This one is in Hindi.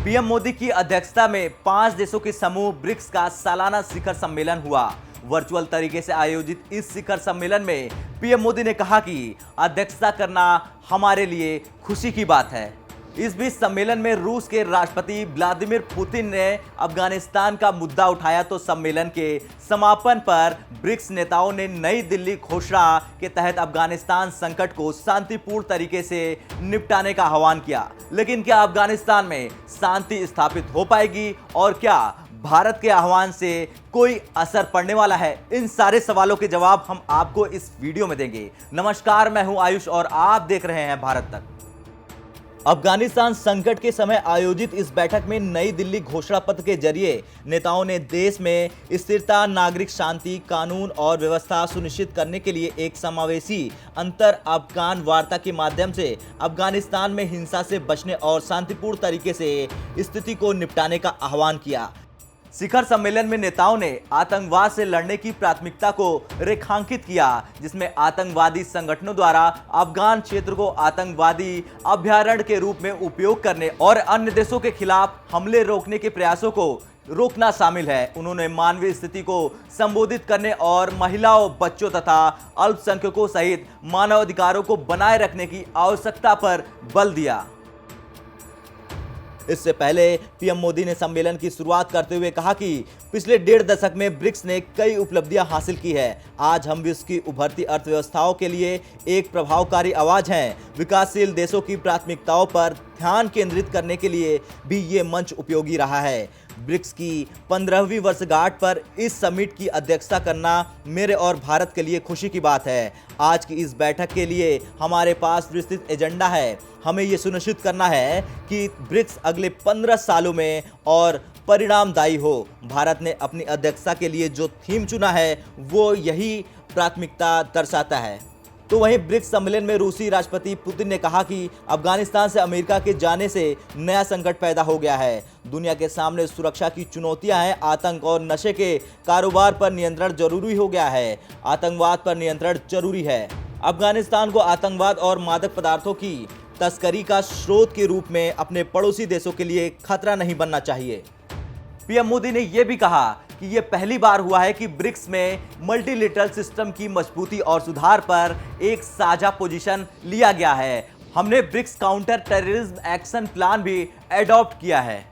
पीएम मोदी की अध्यक्षता में 5 देशों के समूह ब्रिक्स का सालाना शिखर सम्मेलन हुआ। वर्चुअल तरीके से आयोजित इस शिखर सम्मेलन में पीएम मोदी ने कहा कि अध्यक्षता करना हमारे लिए खुशी की बात है। इस बीच सम्मेलन में रूस के राष्ट्रपति व्लादिमीर पुतिन ने अफगानिस्तान का मुद्दा उठाया तो सम्मेलन के समापन पर ब्रिक्स नेताओं ने नई दिल्ली घोषणा के तहत अफगानिस्तान संकट को शांतिपूर्ण तरीके से निपटाने का आह्वान किया। लेकिन क्या अफगानिस्तान में शांति स्थापित हो पाएगी और क्या भारत के आह्वान से कोई असर पड़ने वाला है? इन सारे सवालों के जवाब हम आपको इस वीडियो में देंगे। नमस्कार, मैं हूं आयुष और आप देख रहे हैं भारत तक। अफगानिस्तान संकट के समय आयोजित इस बैठक में नई दिल्ली घोषणा पत्र के जरिए नेताओं ने देश में स्थिरता, नागरिक शांति, कानून और व्यवस्था सुनिश्चित करने के लिए एक समावेशी अंतर अफगान वार्ता के माध्यम से अफगानिस्तान में हिंसा से बचने और शांतिपूर्ण तरीके से स्थिति को निपटाने का आह्वान किया। शिखर सम्मेलन में नेताओं ने आतंकवाद से लड़ने की प्राथमिकता को रेखांकित किया, जिसमें आतंकवादी संगठनों द्वारा अफगान क्षेत्र को आतंकवादी अभयारण्य के रूप में उपयोग करने और अन्य देशों के खिलाफ हमले रोकने के प्रयासों को रोकना शामिल है। उन्होंने मानवीय स्थिति को संबोधित करने और महिलाओं, बच्चों तथा अल्पसंख्यकों सहित मानवाधिकारों को बनाए रखने की आवश्यकता पर बल दिया। इससे पहले पीएम मोदी ने सम्मेलन की शुरुआत करते हुए कहा कि पिछले 1.5 दशक में ब्रिक्स ने कई उपलब्धियां हासिल की है। आज हम विश्व की उभरती अर्थव्यवस्थाओं के लिए एक प्रभावकारी आवाज हैं। विकासशील देशों की प्राथमिकताओं पर ध्यान केंद्रित करने के लिए भी ये मंच उपयोगी रहा है। ब्रिक्स की 15वीं वर्षगांठ पर इस समिट की अध्यक्षता करना मेरे और भारत के लिए खुशी की बात है। आज की इस बैठक के लिए हमारे पास विस्तृत एजेंडा है। हमें ये सुनिश्चित करना है कि ब्रिक्स अगले 15 सालों में और परिणामदायी हो। भारत ने अपनी अध्यक्षता के लिए जो थीम चुना है वो यही प्राथमिकता दर्शाता है। तो वहीं ब्रिक्स सम्मेलन में रूसी राष्ट्रपति पुतिन ने कहा कि अफगानिस्तान से अमेरिका के जाने से नया संकट पैदा हो गया है। दुनिया के सामने सुरक्षा की चुनौतियां हैं। आतंक और नशे के कारोबार पर नियंत्रण जरूरी हो गया है। आतंकवाद पर नियंत्रण जरूरी है। अफगानिस्तान को आतंकवाद और मादक पदार्थों की तस्करी का स्रोत के रूप में अपने पड़ोसी देशों के लिए खतरा नहीं बनना चाहिए। पीएम मोदी ने यह भी कहा कि यह पहली बार हुआ है कि ब्रिक्स में मल्टीलेटरल सिस्टम की मजबूती और सुधार पर एक साझा पोजीशन लिया गया है। हमने BRICS counter terrorism action plan भी एडॉप्ट किया है।